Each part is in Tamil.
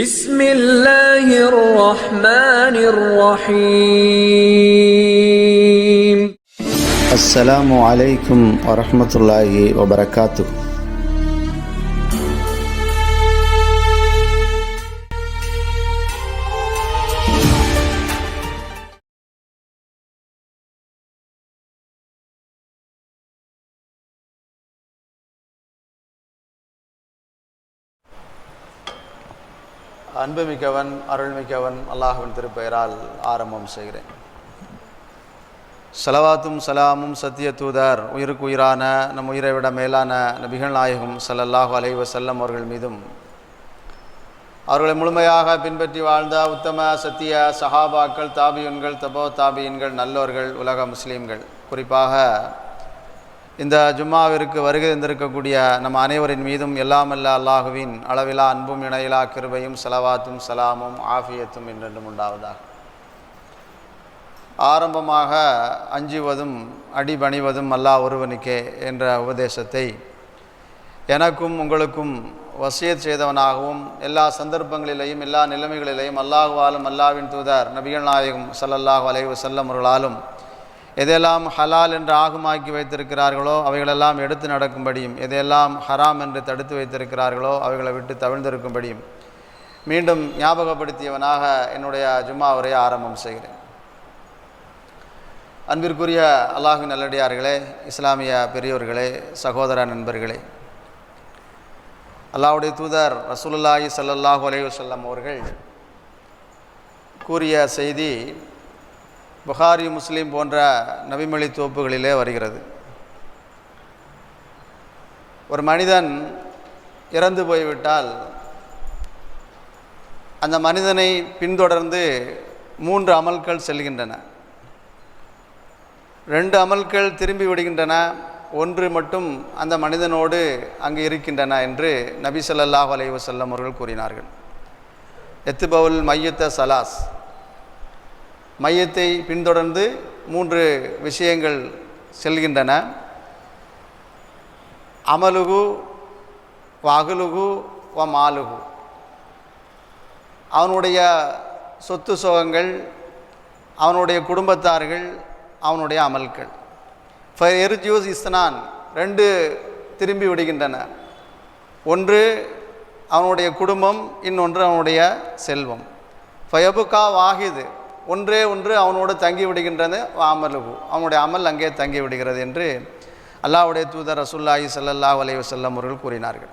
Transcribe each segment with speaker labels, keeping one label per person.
Speaker 1: بسم الله الرحمن الرحيم.
Speaker 2: السلام عليكم ورحمة الله وبركاته. அன்புமிக்கவன் அருள்மிக்கவன் அல்லாஹ்வின் திருப்பெயரால் ஆரம்பம் செய்கிறேன். ஸலவாத்தும் சலாமும் சத்திய தூதர் உயிருக்கு உயிரான நம் உயிரை விட மேலான நபிகள் நாயகம் ஸல்லல்லாஹு அலைஹி வஸல்லம் அவர்கள் மீதும் அவர்களை முழுமையாக பின்பற்றி வாழ்ந்த உத்தம சத்திய சஹாபாக்கள், தாபியுன்கள், தபோ தாபியின்கள், நல்லோர்கள், உலக முஸ்லீம்கள், குறிப்பாக இந்த ஜும்மாவிற்கு வருகை தந்திருக்கக்கூடிய நம் அனைவரின் மீதும் எல்லாமல்ல அல்லாஹுவின் அளவிலா அன்பும் இணையிலா கிருபையும் ஸலவாத்தும் சலாமும் ஆஃபியத்தும் என்றென்றும் உண்டாவதாக. ஆரம்பமாக அஞ்சுவதும் அடிபணிவதும் அல்லாஹ் ஒருவனுக்கே என்ற உபதேசத்தை எனக்கும் உங்களுக்கும் வசியத் செய்தவனாகவும் எல்லா சந்தர்ப்பங்களிலேயும் எல்லா நிலைமைகளிலேயும் அல்லாஹுவாலும் அல்லாஹ்வின் தூதர் நபிகள் நாயகம் ஸல்லல்லாஹு அலைஹி வஸல்லம் அவர்களாலும் எதையெல்லாம் ஹலால் என்று ஆகுமாக்கி வைத்திருக்கிறார்களோ அவைகளெல்லாம் எடுத்து நடக்கும்படியும், எதையெல்லாம் ஹராம் என்று தடுத்து வைத்திருக்கிறார்களோ அவைகளை விட்டு தவிழ்ந்திருக்கும்படியும் மீண்டும் ஞாபகப்படுத்தியவனாக என்னுடைய ஜும்மா உரையை ஆரம்பம் செய்கிறேன். அன்பிற்குரிய அல்லாஹ்வின் நல்லடியார்களே, இஸ்லாமிய பெரியோர்களே, சகோதர நண்பர்களே, அல்லாஹ்வுடைய தூதர் ரசூலுல்லாஹி ஸல்லல்லாஹு அலைஹி வஸல்லம் அவர்கள் கூறிய செய்தி புகாரி, முஸ்லீம் போன்ற நபிமொழி தொகுப்புகளிலே வருகிறது. ஒரு மனிதன் இறந்து போய்விட்டால் அந்த மனிதனை பின்தொடர்ந்து 3 அமல்கள் செல்கின்றன. 2 அமல்கள் திரும்பி விடுகின்றன, 1 மட்டும் அந்த மனிதனோடு அங்கு இருக்கின்றன என்று நபி ஸல்லல்லாஹு அலைஹி வஸல்லம் அவர்கள் கூறினார்கள். எத்துபவுல் மையத்த சலாஸ், மையத்தை பின்தொடர்ந்து 3 விஷயங்கள் செல்கின்றன. அமலுகு வகுலுகு வ மாலுகு, அவனுடைய சொத்து சோகங்கள், அவனுடைய குடும்பத்தார்கள், அவனுடைய அமல்கள். எர்ஜூஸ் இஸ்னான், 2 திரும்பி விடுகின்றன. 1 அவனுடைய குடும்பம், இன்னொன்று அவனுடைய செல்வம். ஃபயபுகா வாஹிது, ஒன்றே அவனோடு தங்கி விடுகின்றது. அமலுகு, அவனுடைய அமல் அங்கே தங்கி விடுகிறது என்று அல்லாஹ்வுடைய தூதர் ரசூலுல்லாஹி ஸல்லல்லாஹு அலைஹி வஸல்லம் அவர்கள் கூறினார்கள்.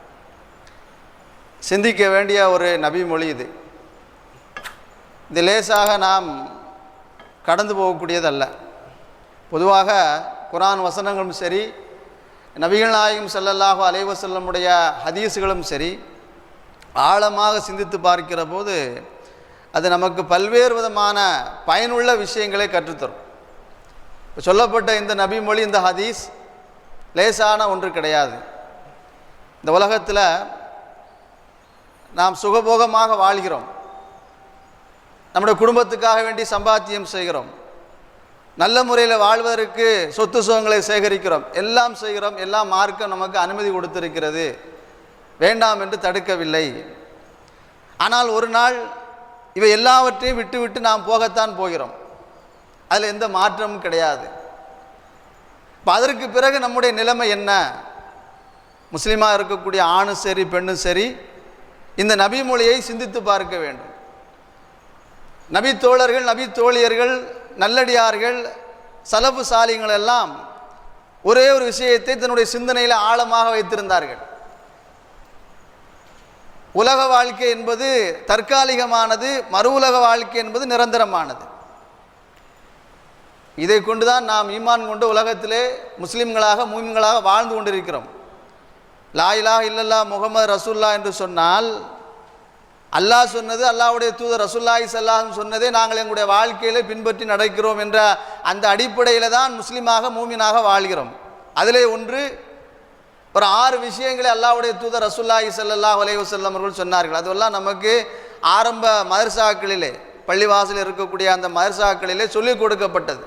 Speaker 2: சிந்திக்க வேண்டிய ஒரு நபி மொழி இது. இது லேசாக நாம் கடந்து போகக்கூடியதல்ல. பொதுவாக குர்ஆன் வசனங்களும் சரி, நபிகள் நாயகம் ஸல்லல்லாஹு அலைஹி வஸல்லமுடைய ஹதீஸுகளும் சரி, ஆழமாக சிந்தித்து பார்க்கிற போது அது நமக்கு பல்வேறு விதமான பயனுள்ள விஷயங்களை கற்றுத்தரும். இப்போ சொல்லப்பட்ட இந்த நபி மொழி, இந்த ஹதீஸ் லேசான ஒன்று கிடையாது. இந்த உலகத்தில் நாம் சுகபோகமாக வாழ்கிறோம், நம்முடைய குடும்பத்துக்காக வேண்டி சம்பாத்தியம் செய்கிறோம், நல்ல முறையில் வாழ்வதற்கு சொத்து சுகங்களை சேகரிக்கிறோம், எல்லாம் செய்கிறோம். எல்லாம் மார்க்கம் நமக்கு அனுமதி கொடுத்திருக்கிறது, வேண்டாம் என்று தடுக்கவில்லை. ஆனால் ஒரு நாள் இவை எல்லாவற்றையும் விட்டு நாம் போகத்தான் போகிறோம். அதில் எந்த மாற்றமும் கிடையாது. இப்போ அதற்கு பிறகு நம்முடைய நிலைமை என்ன? முஸ்லீமாக இருக்கக்கூடிய ஆணும் சரி பெண்ணும் சரி இந்த நபி மொழியை சிந்தித்து பார்க்க வேண்டும். நபி தோழர்கள், நபி தோழியர்கள், நல்லடியார்கள், சலஃபு சாலிகள் எல்லாம் ஒரே ஒரு விஷயத்தை தன்னுடைய சிந்தனையில் ஆழமாக வைத்திருந்தார்கள். உலக வாழ்க்கை என்பது தற்காலிகமானது, மறு உலக வாழ்க்கை என்பது நிரந்தரமானது. இதை கொண்டுதான் நாம் ஈமான் கொண்டு உலகத்திலே முஸ்லிம்களாக மூமின்களாக வாழ்ந்து கொண்டிருக்கிறோம். லா இலாஹ இல்லல்லாஹ் முஹம்மது ரசூலுல்லாஹ் என்று சொன்னால் அல்லாஹ் சொன்னது, அல்லாஹ்வுடைய தூதர் ரசூலுல்லாஹி ஸல்லல்லாஹு அலைஹி வஸல்லம் சொன்னதை நாங்கள் எங்களுடைய வாழ்க்கையில் பின்பற்றி நடக்கிறோம் என்ற அந்த அடிப்படையில் தான் முஸ்லீமாக மூமினாக வாழ்கிறோம். அதிலே ஒன்று, ஒரு 6 விஷயங்களை அல்லாஹ்வுடைய தூதர் ரசூலுல்லாஹி ஸல்லல்லாஹு அலைஹி வஸல்லம் அவர்கள் சொன்னார்கள். அதெல்லாம் நமக்கு ஆரம்ப மதரசாக்களிலே, பள்ளிவாசலில் இருக்கக்கூடிய அந்த மதரசாக்களிலே சொல்லிக் கொடுக்கப்பட்டது.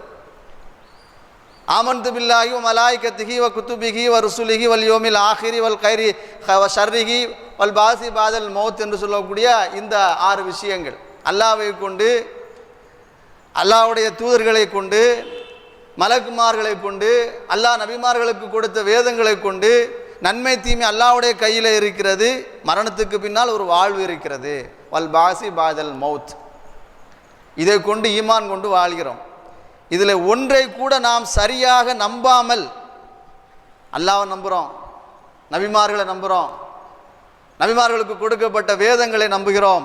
Speaker 2: ஆமன்து பில்லாஹி வ மலாயிகத்திஹி வ குத்துபிஹி வ ருசுலிஹி வல் யௌமில் ஆஹிரி வல் கைரி வ ஷர்ரிஹி வல் பாசி பாதல் மௌத் என்று சொல்லக்கூடிய இந்த 6 விஷயங்கள், அல்லாஹ்வை கொண்டு, அல்லாஹ்வுடைய தூதர்களை கொண்டு, மலக்குமார்களை கொண்டு, அல்லாஹ் நபிமார்களுக்கு கொடுத்த வேதங்களை கொண்டு, நன்மை தீமை அல்லாஹ்வுடைய கையில் இருக்கிறது, மரணத்துக்கு பின்னால் ஒரு வாழ்வு இருக்கிறது, வல் பாசி பாதல் மௌத். இதை கொண்டு ஈமான் கொண்டு வாழ்கிறோம். இதில் ஒன்றை கூட நாம் சரியாக நம்பாமல், அல்லாஹ்வை நம்புகிறோம், நபிமார்களை நம்புகிறோம், நபிமார்களுக்கு கொடுக்கப்பட்ட வேதங்களை நம்புகிறோம்,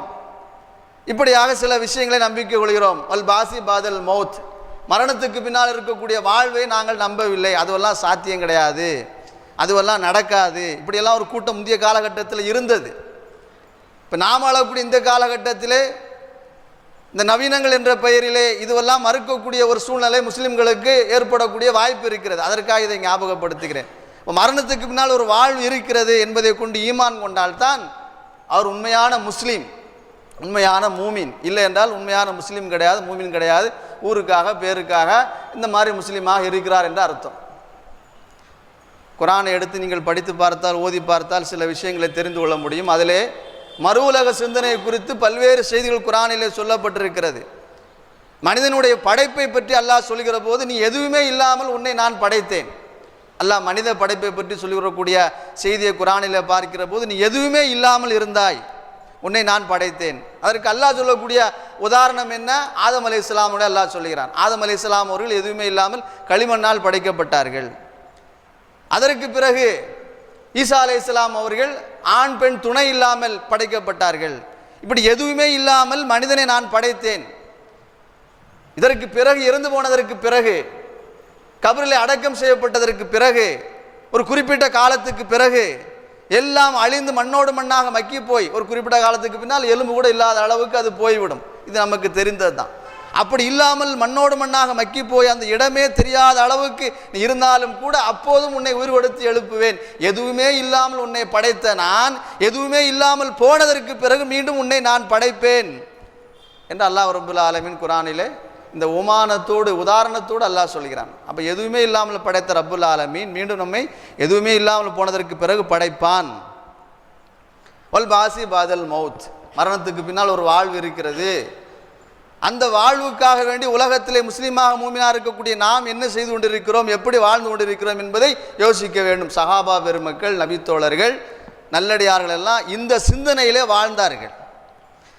Speaker 2: இப்படியாக சில விஷயங்களை நம்பிக்கை கொள்கிறோம். வல் பாசி பாதல் மௌத், மரணத்துக்கு பின்னால் இருக்கக்கூடிய வாழ்வை நாங்கள் நம்பவில்லை, அதுவெல்லாம் சாத்தியம் கிடையாது, அதுவெல்லாம் நடக்காது. இப்படியெல்லாம் ஒரு கூட்டம் முந்தைய காலகட்டத்தில் இருந்தது. இப்போ நாம் ஆளக்கூடிய இந்த காலகட்டத்திலே இந்த நவீனங்கள் என்ற பெயரிலே இதுவெல்லாம் மறுக்கக்கூடிய ஒரு சூழ்நிலை முஸ்லிம்களுக்கு ஏற்படக்கூடிய வாய்ப்பு இருக்கிறது. அதற்காக இதை ஞாபகப்படுத்துகிறேன். இப்போ மரணத்துக்கு பின்னால் ஒரு வாழ்வு இருக்கிறது என்பதை கொண்டு ஈமான் கொண்டால்தான் அவர் உண்மையான முஸ்லீம், உண்மையான மூமின். இல்லை என்றால் உண்மையான முஸ்லீம் கிடையாது, மூமின் கிடையாது, ஊருக்காக பேருக்காக இந்த மாதிரி முஸ்லீமாக இருக்கிறார் என்ற அர்த்தம். குரானை எடுத்து நீங்கள் படித்து பார்த்தால், ஓதி பார்த்தால் சில விஷயங்களை தெரிந்து கொள்ள முடியும். அதிலே மறு உலக சிந்தனை குறித்து பல்வேறு செய்திகள் குரானிலே சொல்லப்பட்டிருக்கிறது. மனிதனுடைய படைப்பை பற்றி அல்லாஹ் சொல்கிற போது, நீ எதுவுமே இல்லாமல் உன்னை நான் படைத்தேன். அல்லாஹ் மனித படைப்பை பற்றி சொல்லிவிடக்கூடிய செய்தியை குரானிலே பார்க்கிற போது, நீ எதுவுமே இல்லாமல் இருந்தாய், உன்னை நான் படைத்தேன். அதற்கு அல்லாஹ் சொல்லக்கூடிய உதாரணம் என்ன? ஆதம் அலைஹிஸ்ஸலாமுடைய அல்லாஹ் சொல்கிறான். ஆதம் அலைஹிஸ்ஸலாம் அவர்கள் எதுவுமே இல்லாமல் களிமண்ணால் படைக்கப்பட்டார்கள். அதற்கு பிறகு ஈசா அலைஹிஸ்ஸலாம் அவர்கள் ஆண் பெண் துணை இல்லாமல் படைக்கப்பட்டார்கள். இப்படி எதுவுமே இல்லாமல் மனிதனை நான் படைத்தேன். இதற்கு பிறகு, இறந்து போனதற்கு பிறகு, கபரிலே அடக்கம் செய்யப்பட்டதற்கு பிறகு, ஒரு குறிப்பிட்ட காலத்துக்கு பிறகு எல்லாம் அழிந்து மண்ணோடு மண்ணாக மக்கி போய் ஒரு குறிப்பிட்ட காலத்துக்கு பின்னால் எலும்பு கூட இல்லாத அளவுக்கு அது போய்விடும். இது நமக்கு தெரிந்தது தான். அப்படி இல்லாமல் மண்ணோடு மண்ணாக மக்கி போய் அந்த இடமே தெரியாத அளவுக்கு இருந்தாலும் கூட அப்போதும் உன்னை உயிர் கொடுத்து எழுப்புவேன். எதுவுமே இல்லாமல் உன்னை படைத்த நான் எதுவுமே இல்லாமல் போனதற்கு பிறகு மீண்டும் உன்னை நான் படைப்பேன் என்று அல்லாஹ் ரப்புல் ஆலமீன் குரானிலே இந்த உமானத்தோடு, உதாரணத்தோடு அல்லாஹ் சொல்கிறான். அப்போ எதுவுமே இல்லாமல் படைத்த ரப்புல் ஆலமீன் மீண்டும் நம்மை எதுவுமே இல்லாமல் போனதற்கு பிறகு படைப்பான். வல் பாசி பாதல் மௌத், மரணத்துக்கு பின்னால் ஒரு வாழ்வு இருக்கிறது. அந்த வாழ்வுக்காக வேண்டி உலகத்திலே முஸ்லீமாக மூமினாக இருக்கக்கூடிய நாம் என்ன செய்து கொண்டிருக்கிறோம், எப்படி வாழ்ந்து கொண்டிருக்கிறோம் என்பதை யோசிக்க வேண்டும். சஹாபா பெருமக்கள், நபித்தோழர்கள், நல்லடியார்கள் எல்லாம் இந்த சிந்தனையிலே வாழ்ந்தார்கள்.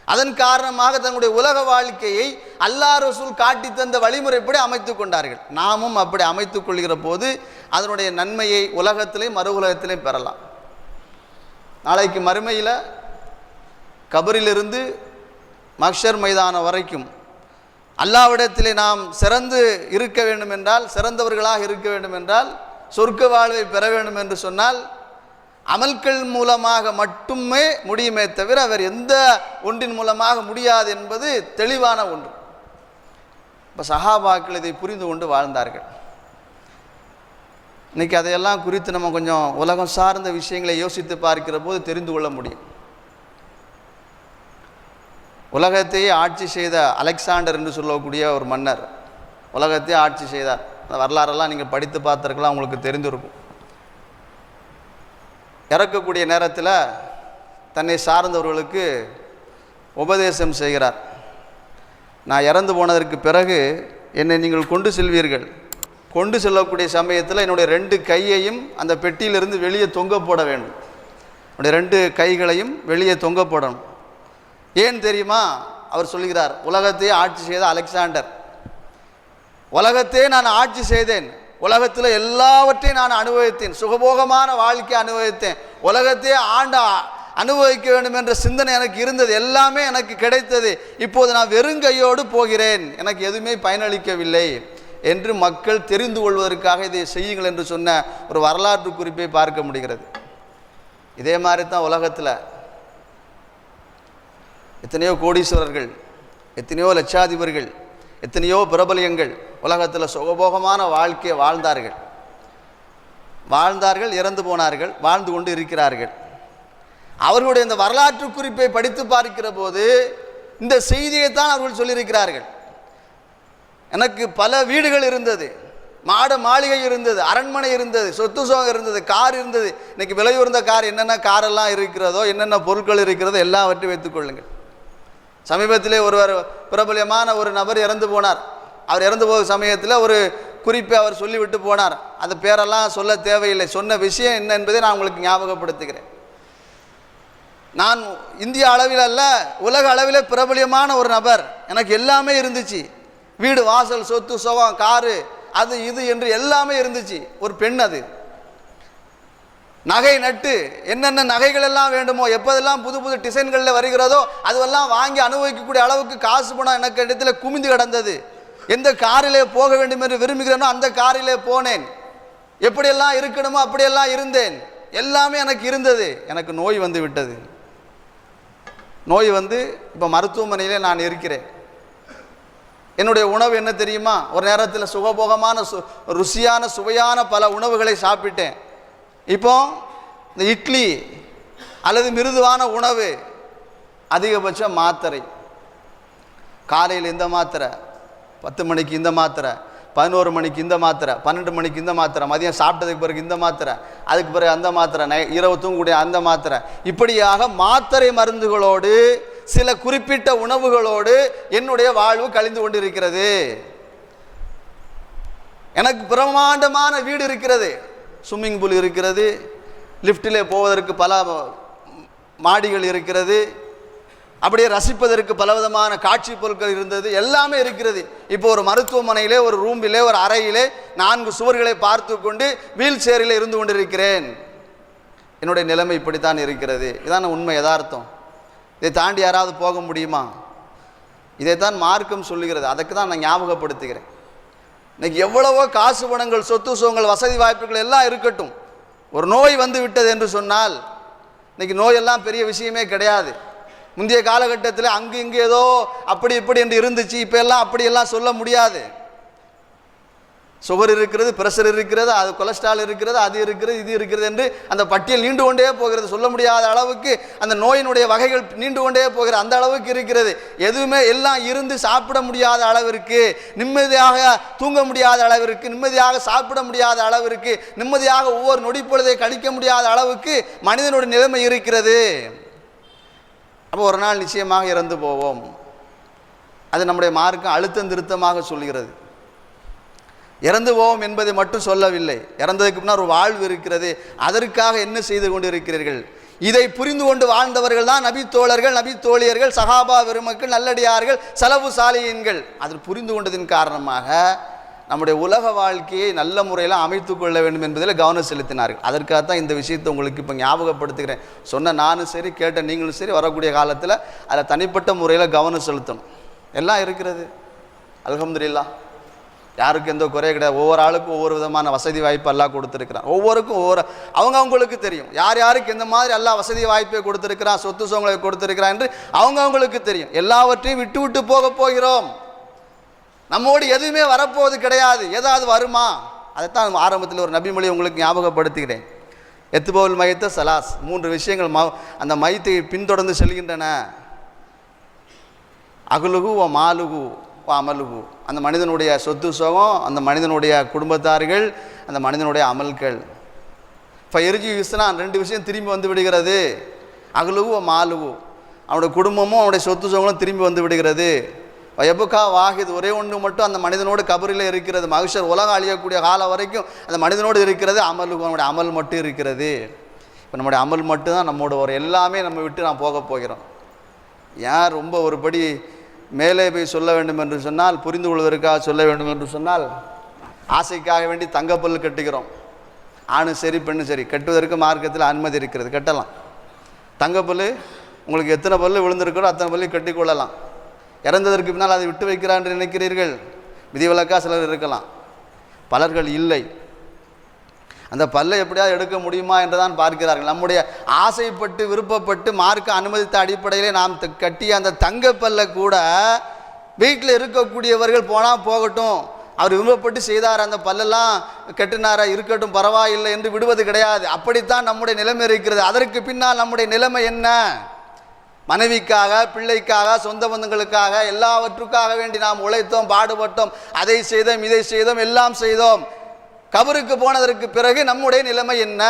Speaker 2: அதன் காரணமாக தங்களுடைய உலக வாழ்க்கையை அல்லாஹ் ரசூல் காட்டி தந்த வழிமுறைப்படி அமைத்து கொண்டார்கள். நாமும் அப்படி அமைத்துக் கொள்கிற போது அதனுடைய நன்மையை உலகத்திலே மறு உலகத்திலே பெறலாம். நாளைக்கு மறுமையில் கபரிலிருந்து மஹ்ஷர் மைதானம் வரைக்கும் அல்லாஹ்விடத்திலே நாம் சிறந்து இருக்க வேண்டும் என்றால், சிறந்தவர்களாக இருக்க வேண்டும் என்றால், சொர்க்க வாழ்வை பெற வேண்டும் என்று சொன்னால் அமல்கள் மூலமாக மட்டுமே முடியுமே தவிர வேறு எந்த ஒன்றின் மூலமாக முடியாது என்பது தெளிவான ஒன்று. இப்போ சஹாபாக்கள் இதை புரிந்து கொண்டு வாழ்ந்தார்கள். இன்றைக்கி அதையெல்லாம் குறித்து நம்ம கொஞ்சம் உலகம் சார்ந்த விஷயங்களை யோசித்து பார்க்கிற போது தெரிந்து கொள்ள முடியும். உலகத்தையே ஆட்சி செய்த அலெக்சாண்டர் என்று சொல்லக்கூடிய ஒரு மன்னர் உலகத்தையே ஆட்சி செய்தார். அந்த வரலாறெல்லாம் நீங்கள் படித்து பார்த்துருக்கலாம், உங்களுக்கு தெரிந்திருக்கும். இறக்கக்கூடிய நேரத்தில் தன்னை சார்ந்தவர்களுக்கு உபதேசம் செய்கிறார். நான் இறந்து போனதற்கு பிறகு என்னை நீங்கள் கொண்டு செல்வீர்கள். கொண்டு செல்லக்கூடிய சமயத்தில் என்னுடைய 2 கையையும் அந்த பெட்டியிலிருந்து வெளியே தொங்க போட வேண்டும். என்னுடைய 2 கைகளையும் வெளியே தொங்க போடணும். ஏன் தெரியுமா? அவர் சொல்கிறார், உலகத்தையே ஆட்சி செய்த அலெக்சாண்டர், உலகத்தையே நான் ஆட்சி செய்தேன், உலகத்தில் எல்லாவற்றையும் நான் அனுபவித்தேன், சுகபோகமான வாழ்க்கை அனுபவித்தேன், உலகத்தையே அனுபவிக்க வேண்டும் என்ற சிந்தனை எனக்கு இருந்தது, எல்லாமே எனக்கு கிடைத்தது, இப்போது நான் வெறுங்கையோடு போகிறேன், எனக்கு எதுவுமே பயனளிக்கவில்லை என்று மக்கள் தெரிந்து கொள்வதற்காக இதை செய்யுங்கள் என்று சொன்ன ஒரு வரலாற்று குறிப்பை பார்க்க முடிகிறது. இதே மாதிரி தான் உலகத்தில் எத்தனையோ கோடீஸ்வரர்கள், எத்தனையோ லட்சாதிபர்கள், எத்தனையோ பிரபலியங்கள் உலகத்தில் சுகபோகமான வாழ்க்கையை வாழ்ந்தார்கள், இறந்து போனார்கள், வாழ்ந்து கொண்டு இருக்கிறார்கள். அவர்களுடைய இந்த வரலாற்று குறிப்பை படித்து பார்க்கிற போது இந்த செய்தியை தான் அவர்கள் சொல்லியிருக்கிறார்கள். எனக்கு பல வீடுகள் இருந்தது, மாட மாளிகை இருந்தது, அரண்மனை இருந்தது, சொத்து சோகம் இருந்தது, கார் இருந்தது. இன்னைக்கு விலையுறந்த கார் என்னென்ன காரெல்லாம் இருக்கிறதோ, என்னென்ன பொருட்கள் இருக்கிறதோ எல்லாவற்றையும் வைத்துக் கொள்ளுங்கள். சமீபத்திலே ஒருவர் பிரபலியமான ஒரு நபர் இறந்து போனார். அவர் இறந்து போகிற சமயத்தில் ஒரு குறிப்பை அவர் சொல்லிவிட்டு போனார். அந்த பேரெல்லாம் சொல்ல தேவையில்லை. சொன்ன விஷயம் என்ன என்பதை நான் உங்களுக்கு ஞாபகப்படுத்துகிறேன். நான் இந்திய அளவில் அல்ல, உலக அளவில் பிரபலியமான ஒரு நபர். எனக்கு எல்லாமே இருந்துச்சு, வீடு வாசல் சொத்து சுகம் காரு அது இது என்று எல்லாமே இருந்துச்சு. ஒரு பெண், அது நகை நட்டு என்னென்ன நகைகள் எல்லாம் வேண்டுமோ, எப்போதெல்லாம் புது புது டிசைன்களில் வருகிறதோ அதுவெல்லாம் வாங்கி அனுபவிக்கக்கூடிய அளவுக்கு காசு பணம் எனக்கு இடத்துல குமிந்து கிடந்தது. எந்த காரிலே போக வேண்டும் என்று விரும்புகிறேனோ அந்த காரிலே போனேன். எப்படியெல்லாம் இருக்கணுமோ அப்படியெல்லாம் இருந்தேன். எல்லாமே எனக்கு இருந்தது. எனக்கு நோய் வந்து விட்டது. நோய் வந்து இப்போ மருத்துவமனையிலே நான் இருக்கிறேன். என்னுடைய உணவு என்ன தெரியுமா? ஒரு நேரத்தில் சுகபோகமான ருசியான சுவையான பல உணவுகளை சாப்பிட்டேன். இப்போ இந்த இட்லி அல்லது மிருதுவான உணவு, அதிகபட்ச மாத்திரை. காலையில் இந்த மாத்திரை, 10 மணிக்கு இந்த மாத்திரை, 11 மணிக்கு இந்த மாத்திரை, 12 மணிக்கு இந்த மாத்திரை, மதியம் சாப்பிட்டதுக்கு பிறகு இந்த மாத்திரை, அதுக்கு பிறகு அந்த மாத்திரை, இரவு தூங்கக்கூடிய அந்த மாத்திரை, இப்படியாக மாத்திரை மருந்துகளோடு சில குறிப்பிட்ட உணவுகளோடு என்னுடைய வாழ்வு கழிந்து கொண்டிருக்கிறது. எனக்கு பிரம்மாண்டமான வீடு இருக்கிறது, ஸ்விம்மிங் பூல் இருக்கிறது, லிஃப்டிலே போவதற்கு பல மாடிகள் இருக்கிறது, அப்படியே ரசிப்பதற்கு பலவிதமான காட்சி பொருட்கள் இருந்தது, எல்லாமே இருக்கிறது. இப்போ ஒரு மருத்துவமனையிலே, ஒரு ரூமிலே, ஒரு அறையிலே 4 சுவர்களை பார்த்து கொண்டு வீல் சேரில் இருந்து கொண்டிருக்கிறேன். என்னுடைய நிலைமை இப்படித்தான் இருக்கிறது. இதான் உண்மை, யதார்த்தம். இதை தாண்டி யாராவது போக முடியுமா? இதைத்தான் மார்க்கம் சொல்லுகிறது. அதுக்கு தான் நான் ஞாபகப்படுத்துகிறேன். இன்னைக்கு எவ்வளவோ காசு பணங்கள் சொத்து சுகங்கள் வசதி வாய்ப்புகள் எல்லாம் இருக்கட்டும், ஒரு நோய் வந்து விட்டது என்று சொன்னால் இன்னைக்கு நோயெல்லாம் பெரிய விஷயமே கிடையாது. முந்தைய காலகட்டத்தில் அங்கு இங்கு ஏதோ அப்படி இப்படி என்று இருந்துச்சு. இப்போ எல்லாம் அப்படியெல்லாம் சொல்ல முடியாது. சுகர் இருக்கிறது, பிரஷர் இருக்கிறது, அது கொலஸ்ட்ரால் இருக்கிறது, அது இருக்கிறது, இது இருக்கிறது என்று அந்த பட்டியல் நீண்டு கொண்டே போகிறது. சொல்ல முடியாத அளவுக்கு அந்த நோயினுடைய வகைகள் நீண்டு கொண்டே போகிறது. அந்த அளவுக்கு இருக்கிறது. எதுவுமே எல்லாம் இருந்து சாப்பிட முடியாத அளவிற்கு, நிம்மதியாக தூங்க முடியாத அளவிற்கு, நிம்மதியாக சாப்பிட முடியாத அளவிற்கு, நிம்மதியாக ஒவ்வொரு நொடி பொழுதை கழிக்க முடியாத அளவுக்கு மனிதனுடைய நிலைமை இருக்கிறது. அப்போ ஒரு நாள் நிச்சயமாக இறந்து போவோம். அது நம்முடைய மார்க்கம் அழுத்தம் திருத்தமாக சொல்கிறது. இறந்து போவோம் என்பதை மட்டும் சொல்லவில்லை. இறந்ததுக்கு முன்னால் ஒரு வாழ்வு இருக்கிறது. அதற்காக என்ன செய்து கொண்டு இருக்கிறீர்கள்? இதை புரிந்து கொண்டு வாழ்ந்தவர்கள் தான் நபி தோழர்கள், நபி தோழியர்கள், சஹாபா பெருமக்கள், நல்லடியார்கள், சலபு சாலிஹீன்கள். அது புரிந்து கொண்டதின் காரணமாக நம்முடைய உலக வாழ்க்கையை நல்ல முறையில் அமைத்து கொள்ள வேண்டும் என்பதில் கவனம் செலுத்தினார்கள். அதற்காகத்தான் இந்த விஷயத்தை உங்களுக்கு இப்போ ஞாபகப்படுத்துகிறேன். சொன்ன நானும் சரி, கேட்ட நீங்களும் சரி, வரக்கூடிய காலத்தில் அதில் தனிப்பட்ட முறையில் கவனம் செலுத்தணும். எல்லாம் இருக்கிறது, அல்ஹம்துலில்லாஹ். யாருக்கும் எந்த குறைய கிடையாது. ஒவ்வொரு ஆளுக்கும் ஒவ்வொரு விதமான வசதி வாய்ப்பு எல்லாம் கொடுத்துருக்கிறான். ஒவ்வொருக்கும் ஒவ்வொரு அவங்களுக்கு தெரியும் யார் யாருக்கு எந்த மாதிரி எல்லாம் வசதி வாய்ப்பை கொடுத்துருக்கிறான், சொத்து சுகங்களை கொடுத்துருக்கிறான் என்று அவங்களுக்கு தெரியும். எல்லாவற்றையும் விட்டு விட்டு போக போகிறோம். நம்மோடு எதுவுமே வரப்போவது கிடையாது. ஏதாவது வருமா? அதைத்தான் ஆரம்பத்தில் ஒரு நபிமொழி உங்களுக்கு ஞாபகப்படுத்துகிறேன். எத்துபோல் மையத்த சலாஸ், 3 விஷயங்கள் அந்த மையத்தை பின்தொடர்ந்து செல்கின்றன. அகுலுகு ஓ மாலுகு ஓ அமலுகு. அந்த மனிதனுடைய சொத்து சுகம், அந்த மனிதனுடைய குடும்பத்தார்கள், அந்த மனிதனுடைய அமல்கள். இப்போ எரிஜி விஸ்னான் 2 விஷயம் திரும்பி வந்து விடுகிறது. அகுலுகு ஓ மாலுகு, அவனுடைய குடும்பமும் அவனுடைய சொத்து சுகங்களும் திரும்பி வந்து விடுகிறது. எபுக்கா வாஹித், ஒரே ஒன்று மட்டும் அந்த மனிதனோடு கபரில் இருக்கிறது. மகிஷர் உலகம் அழியக்கூடிய காலம் வரைக்கும் அந்த மனிதனோடு இருக்கிறது. அமலுக்கு நம்முடைய அமல் மட்டும் இருக்கிறது. இப்போ நம்முடைய அமல் மட்டும்தான் நம்மோட ஒரு எல்லாமே நம்ம விட்டு நான் போக போகிறோம். யார் ரொம்ப ஒருபடி மேலே போய் சொல்ல வேண்டும் என்று சொன்னால், புரிந்து கொள்வதற்காக சொல்ல வேண்டும் என்று சொன்னால், ஆசைக்காக வேண்டி தங்கப்பல் கட்டுகிறோம். ஆணும் சரி பெண்ணும் சரி, கட்டுவதற்கு மார்க்கத்தில் அனுமதி இருக்கிறது, கட்டலாம். தங்கப்பல் உங்களுக்கு எத்தனை பல் விழுந்திருக்கிறோ அத்தனை பல்லு கட்டிக்கொள்ளலாம். இறந்ததற்கு பின்னால் அதை விட்டு வைக்கிறான் என்று நினைக்கிறீர்கள்? விதிவிலக்காக சிலர் இருக்கலாம், பலர்கள் இல்லை. அந்த பல்லை எப்படியாவது எடுக்க முடியுமா என்று தான் பார்க்கிறார்கள். நம்முடைய ஆசைப்பட்டு விருப்பப்பட்டு மார்க்க அனுமதித்த அடிப்படையிலே நாம் கட்டிய அந்த தங்கப்பல்லை கூட வீட்டில் இருக்கக்கூடியவர்கள் போனால் போகட்டும், அவர் விருப்பப்பட்டு செய்தார், அந்த பல்லெல்லாம் கட்டினாரா, இருக்கட்டும் பரவாயில்லை என்று விடுவது கிடையாது. அப்படித்தான் நம்முடைய நிலைமை இருக்கிறது. அதற்கு பின்னால் நம்முடைய நிலைமை என்ன? மனைவிக்காக, பிள்ளைக்காக, சொந்த பந்தங்களுக்காக, எல்லாவற்றுக்காக வேண்டி நாம் உழைத்தோம், பாடுபட்டோம், அதை செய்தோம், இதை செய்தோம், எல்லாம் செய்தோம். கபருக்கு போனதற்கு பிறகு நம்முடைய நிலைமை என்ன?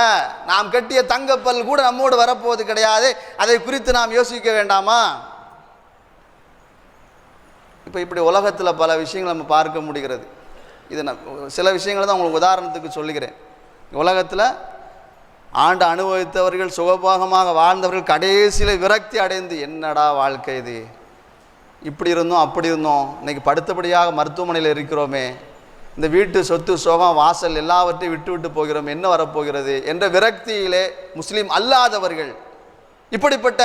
Speaker 2: நாம் கட்டிய தங்கப்பல் கூட நம்மோடு வரப்போவது கிடையாது. அதை குறித்து நாம் யோசிக்க வேண்டாமா? இப்போ இப்படி உலகத்தில் பல விஷயங்கள் நம்ம பார்க்க முடிகிறது. இது சில விஷயங்களை தான் உங்களுக்கு உதாரணத்துக்கு சொல்லுகிறேன். உலகத்தில் ஆண்டு அனுபவித்தவர்கள், சுகபோகமாக வாழ்ந்தவர்கள் கடைசியில் விரக்தி அடைந்து, என்னடா வாழ்க்கை இது, இப்படி இருந்தோம் அப்படி இருந்தோம், இன்றைக்கி படுத்தபடியாக மருத்துவமனையில் இருக்கிறோமே, இந்த வீட்டு சொத்து சுகம் வாசல் எல்லாவற்றையும் விட்டு விட்டு போகிறோம், என்ன வரப்போகிறது என்ற விரக்தியிலே முஸ்லீம் அல்லாதவர்கள் இப்படிப்பட்ட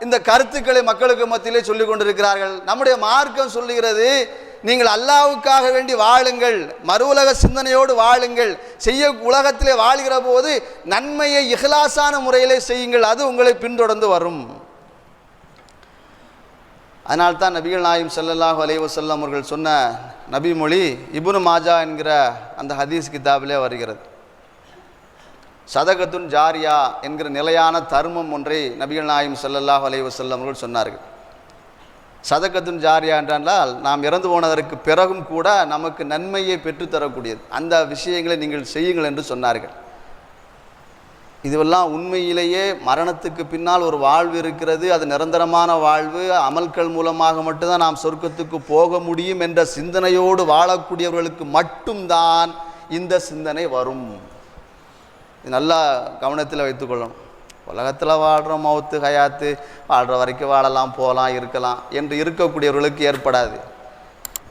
Speaker 2: இந்த கருத்துக்களை மக்களுக்கு மத்தியிலே சொல்லிக் கொண்டிருக்கிறார்கள். நம்முடைய மார்க்கம் சொல்லுகிறது, நீங்கள் அல்லாஹ்வுக்காக வேண்டி வாழுங்கள், மறு உலக சிந்தனையோடு வாழுங்கள், உலகத்திலே வாழ்கிற போது நன்மையை இஹ்லாஸான முறையிலே செய்யுங்கள், அது உங்களை பின்தொடர்ந்து வரும். அதனால்தான் நபிகள் நாயகம் ஸல்லல்லாஹு அலைஹி வஸல்லம் அவர்கள் சொன்ன நபி மொழி இப்னு மாஜா என்கிற அந்த ஹதீஸ் கிதாபிலே வருகிறது. சதகத்துன் ஜாரியா என்கிற நிலையான தர்மம் ஒன்றை நபிகள் நாயகம் ஸல்லல்லாஹு அலைஹி வஸல்லம் அவர்கள் சொன்னார்கள். சதகத்துன் ஜாரியா என்றால் நாம் இறந்து போனதற்கு பிறகும் கூட நமக்கு நன்மையை பெற்றுத்தரக்கூடியது, அந்த விஷயங்களை நீங்கள் செய்யுங்கள் என்று சொன்னார்கள். இதுவெல்லாம் உண்மையிலேயே மரணத்துக்கு பின்னால் ஒரு வாழ்வு இருக்கிறது, அது நிரந்தரமான வாழ்வு, அமல்கள் மூலமாக மட்டும்தான் நாம் சொர்க்கத்துக்கு போக முடியும் என்ற சிந்தனையோடு வாழக்கூடியவர்களுக்கு மட்டும்தான் இந்த சிந்தனை வரும். இது நல்லா கவனத்தில் வைத்துக்கொள்ளணும். உலகத்தில் வாழ்கிறோம், மௌத்து ஹயாத்து, வாழ்கிற வரைக்கும் வாழலாம், போகலாம், இருக்கலாம் என்று இருக்கக்கூடியவர்களுக்கு ஏற்படாது.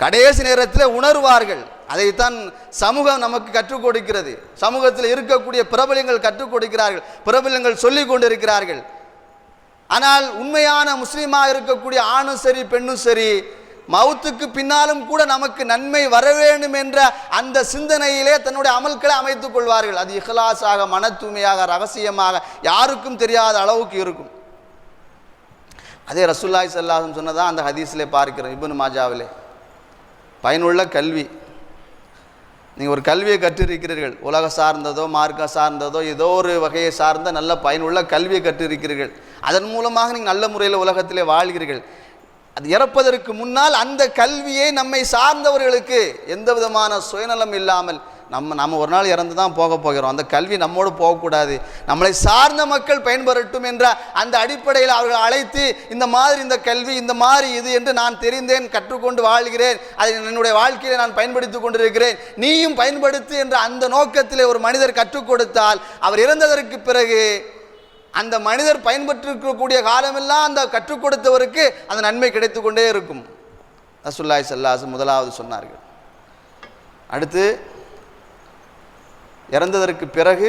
Speaker 2: கடைசி நேரத்தில் உணர்வார்கள். அதைத்தான் சமூகம் நமக்கு கற்றுக் கொடுக்கிறது. சமூகத்தில் இருக்கக்கூடிய பிரபலங்கள் கற்றுக் கொடுக்கிறார்கள், பிரபலங்கள் சொல்லிக் கொண்டிருக்கிறார்கள். ஆனால் உண்மையான முஸ்லீமாக இருக்கக்கூடிய ஆணும் சரி பெண்ணும் சரி, மவுத்துக்கு பின்னாலும் கூட நமக்கு நன்மை வர வேண்டும் என்ற அந்த சிந்தனையிலே தன்னுடைய அமல்களை அமைத்துக் கொள்வார்கள். அது இஹ்லாஸாக, மன தூய்மையாக, ரகசியமாக, யாருக்கும் தெரியாத அளவுக்கு இருக்கும். அதே ரசூலுல்லாஹி ஸல்லல்லாஹு அலைஹி வஸல்லம் சொன்னதான் அந்த ஹதீஸிலே பார்க்கிறோம், இப்னு மாஜாவிலே. பயனுள்ள கல்வி, நீங்கள் ஒரு கல்வியை கற்றிருக்கிறீர்கள், உலக சார்ந்ததோ மார்க்க சார்ந்ததோ ஏதோ ஒரு வகையை சார்ந்த நல்ல பயனுள்ள கல்வியை கற்றிருக்கிறீர்கள், அதன் மூலமாக நீங்கள் நல்ல முறையில் உலகத்திலே வாழ்கிறீர்கள். அது இறப்பதற்கு முன்னால் அந்த கல்வியை நம்மை சார்ந்தவர்களுக்கு எந்த விதமான சுயநலம் இல்லாமல் நம்ம ஒரு நாள் இறந்து தான் போகிறோம், அந்த கல்வி நம்மோடு போகக்கூடாது, நம்மளை சார்ந்த மக்கள் பயன்பெறட்டும் என்ற அந்த அடிப்படையில் அவர்கள் அழைத்து, இந்த மாதிரி இந்த கல்வி, இந்த மாதிரி இது என்று நான் தெரிந்தேன், கற்றுக்கொண்டு வாழ்கிறேன், அதை என்னுடைய வாழ்க்கையில் நான் பயன்படுத்தி கொண்டிருக்கிறேன், நீயும் பயன்படுத்து என்ற அந்த நோக்கத்திலே ஒரு மனிதர் கற்றுக் கொடுத்தால், அவர் இறந்ததற்கு பிறகு அந்த மனிதர் பயன்பெற்றிருக்கக்கூடிய காலமெல்லாம் அந்த கற்றுக் கொடுத்தவருக்கு அந்த நன்மை கிடைத்து கொண்டே இருக்கும். ரசூலுல்லாஹி ஸல்லல்லாஹு அலைஹி வஸல்லம் முதலாவது சொன்னார்கள். அடுத்து, இறந்ததற்கு பிறகு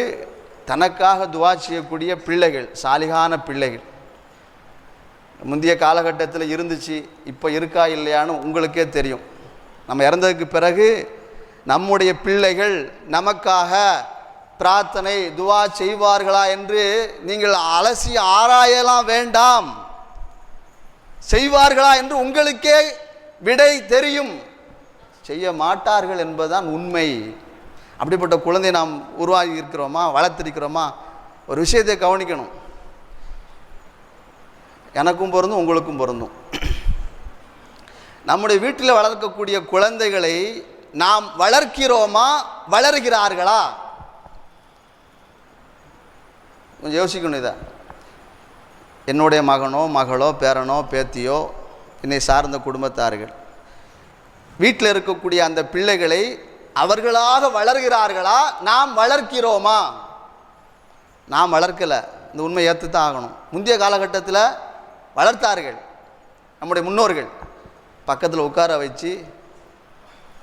Speaker 2: தனக்காக துவா செய்யக்கூடிய பிள்ளைகள், சாலிகான பிள்ளைகள். முந்தைய காலகட்டத்தில் இருந்துச்சு, இப்போ இருக்கா இல்லையான்னு உங்களுக்கே தெரியும். நம்ம இறந்ததுக்கு பிறகு நம்முடைய பிள்ளைகள் நமக்காக பிரார்த்தனை துவா செய்வார்களா என்று நீங்கள் அலசி ஆராயலாம் வேண்டாம். செய்வார்களா என்று உங்களுக்கே விடை தெரியும். செய்ய மாட்டார்கள் என்பதுதான் உண்மை. அப்படிப்பட்ட குழந்தை நாம் உருவாகி இருக்கிறோமா, வளர்த்திருக்கிறோமா? ஒரு விஷயத்தை கவனிக்கணும், எனக்கும் பொருந்தும் உங்களுக்கும் பொருந்தும். நம்முடைய வீட்டில் வளர்க்கக்கூடிய குழந்தைகளை நாம் வளர்க்கிறோமா, வளர்கிறார்களா? கொஞ்சம் யோசிக்கணும். இதை என்னுடைய மகனோ மகளோ பேரனோ பேத்தியோ, என்னை சார்ந்த குடும்பத்தார்கள், வீட்டில் இருக்கக்கூடிய அந்த பிள்ளைகளை அவர்களாக வளர்கிறார்களா, நாம் வளர்க்கிறோமா? நாம் வளர்க்கலை, இந்த உண்மை ஏற்று தான் ஆகணும். முந்தைய காலகட்டத்தில் வளர்த்தார்கள் நம்முடைய முன்னோர்கள். பக்கத்தில் உட்கார வச்சு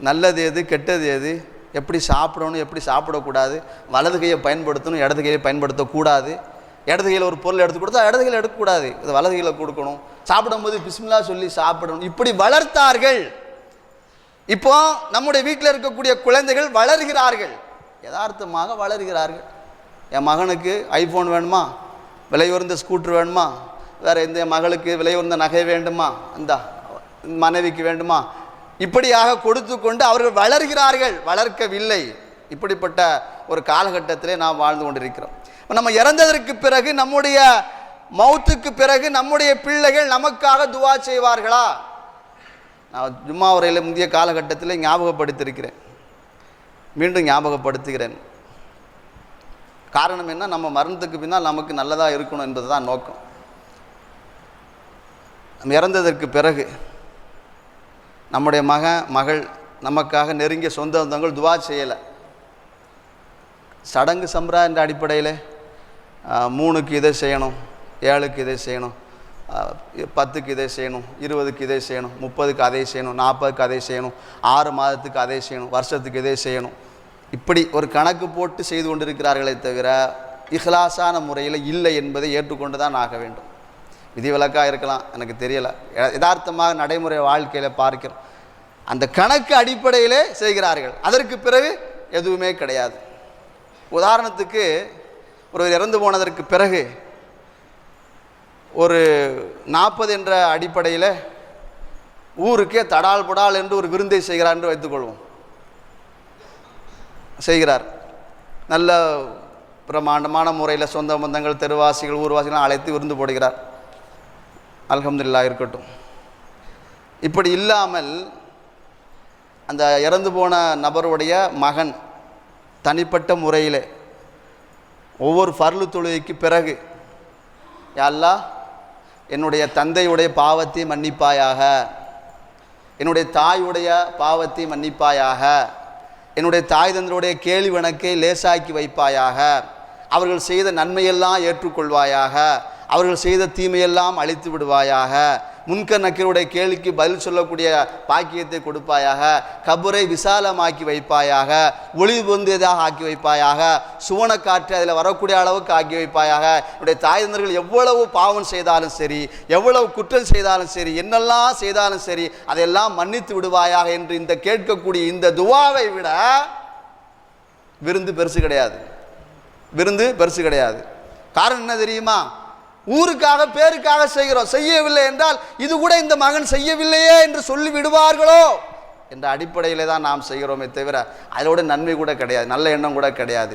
Speaker 2: நல்லது எது கெட்டது எது, எப்படி சாப்பிடணும் எப்படி சாப்பிடக்கூடாது, வலது கையை பயன்படுத்தணும் இடது கையை பயன்படுத்தக்கூடாது, இடது கையில் ஒரு பொருள் எடுத்து கொடுத்தா இடது கையில் எடுக்கக்கூடாது, இது வலது கையில் கொடுக்கணும், சாப்பிடும்போது பிஸ்மில்லா சொல்லி சாப்பிடணும், இப்படி வளர்த்தார்கள். இப்போ நம்முடைய வீட்டில் இருக்கக்கூடிய குழந்தைகள் வளர்கிறார்கள், யதார்த்தமாக வளர்கிறார்கள். என் மகனுக்கு ஐஃபோன் வேணுமா, விலை உயர்ந்த ஸ்கூட்டர் வேணுமா, வேறு எந்த மகளுக்கு விலை உயர்ந்த நகை வேண்டுமா, அந்த மனைவிக்கு வேண்டுமா, இப்படியாக கொடுத்து கொண்டு அவர்கள் வளர்கிறார்கள், வளர்க்கவில்லை. இப்படிப்பட்ட ஒரு காலகட்டத்திலே நாம் வாழ்ந்து கொண்டிருக்கிறோம். நம்ம இறந்ததற்கு பிறகு நம்முடைய மௌத்துக்கு பிறகு நம்முடைய பிள்ளைகள் நமக்காக துவா செய்வார்களா? நான் ஜும்மா உரையில் முந்தைய காலகட்டத்தில் ஞாபகப்படுத்தியிருக்கிறேன், மீண்டும் ஞாபகப்படுத்துகிறேன். காரணம் என்ன? நம்ம மரணத்துக்கு பின்னால் நமக்கு நல்லதாக இருக்கணும் என்பது தான் நோக்கம். நம்ம இறந்ததற்கு பிறகு நம்முடைய மகள் நமக்காக நெருங்கிய சொந்த பந்தங்கள் துவா செய்யலை. சடங்கு சம்பிரதாய என்ற அடிப்படையில் 3க்கு இதை செய்யணும், 7க்கு இதை செய்யணும், 10க்கு இதை செய்யணும், 20க்கு இதை செய்யணும், 30க்கு அதை செய்யணும், 40க்கு அதை செய்யணும், 6 மாதத்துக்கு அதை செய்யணும், வருஷத்துக்கு இதை செய்யணும், இப்படி ஒரு கணக்கு போட்டு செய்து கொண்டிருக்கிறார்களே தவிர இஹ்லாஸான முறையில் இல்லை என்பதை ஏற்றுக்கொண்டு தான் ஆக வேண்டும். விதிவிலக்காக இருக்கலாம், எனக்கு தெரியலை. யதார்த்தமாக நடைமுறை வாழ்க்கையில் பார்க்கிறோம். அந்த கணக்கு அடிப்படையிலே செய்கிறார்கள். அதற்கு பிறகு எதுவுமே கிடையாது. உதாரணத்துக்கு ஒருவர் இறந்து போனதற்கு பிறகு ஒரு 40 என்ற அடிப்படையில் ஊருக்கே தடால் புடால் என்று ஒரு விருந்தை செய்கிறார் என்று வைத்துக்கொள்வோம். செய்கிறார். நல்ல பிரமாண்டமான முறையில் சொந்த பந்தங்கள், தெருவாசிகள், ஊர்வாசிகள் அழைத்து விருந்து போடுகிறார். அல்ஹம்துலில்லாஹ் இருக்கட்டும். இப்படி இல்லாமல் அந்த இறந்து போன நபருடைய மகன் தனிப்பட்ட முறையில் ஒவ்வொரு ஃபர்லு தொழுகைக்கு பிறகு, யா அல்லாஹ் என்னுடைய தந்தையுடைய பாவத்தை மன்னிப்பாயாக, என்னுடைய தாயுடைய பாவத்தை மன்னிப்பாயாக, என்னுடைய தாய் தந்தருடைய கேள்வி வணக்கை லேசாக்கி வைப்பாயாக, அவர்கள் செய்த நன்மையெல்லாம் ஏற்றுக்கொள்வாயாக, அவர்கள் செய்த தீமையெல்லாம் அழித்து விடுவாயாக, முன்கர் நக்கீருடைய கேள்விக்கு பதில் சொல்லக்கூடிய பாக்கியத்தை கொடுப்பாயாக, கபரை விசாலமாக்கி வைப்பாயாக, ஒளி பொந்தியதாக ஆக்கி வைப்பாயாக, சுவன காற்று அதில் வரக்கூடிய அளவுக்கு ஆக்கி வைப்பாயாக, என்னுடைய தாய் தந்தர்கள் எவ்வளவு பாவம் செய்தாலும் சரி, எவ்வளவு குற்றம் செய்தாலும் சரி, என்னெல்லாம் செய்தாலும் சரி, அதையெல்லாம் மன்னித்து விடுவாயாக என்று இந்த கேட்கக்கூடிய இந்த துவாவை விட விருந்து பெருசு கிடையாது. விருந்து பெருசு கிடையாது. காரணம் என்ன தெரியுமா? ஊருக்காக பேருக்காக செய்கிறோம். செய்யவில்லை என்றால் இது கூட இந்த மகன் செய்யவில்லையே என்று சொல்லி விடுவார்களோ என்ற அடிப்படையில் தான் நாம் செய்கிறோமே தவிர அதோட நன்மை கூட கிடையாது, நல்ல எண்ணம் கூட கிடையாது.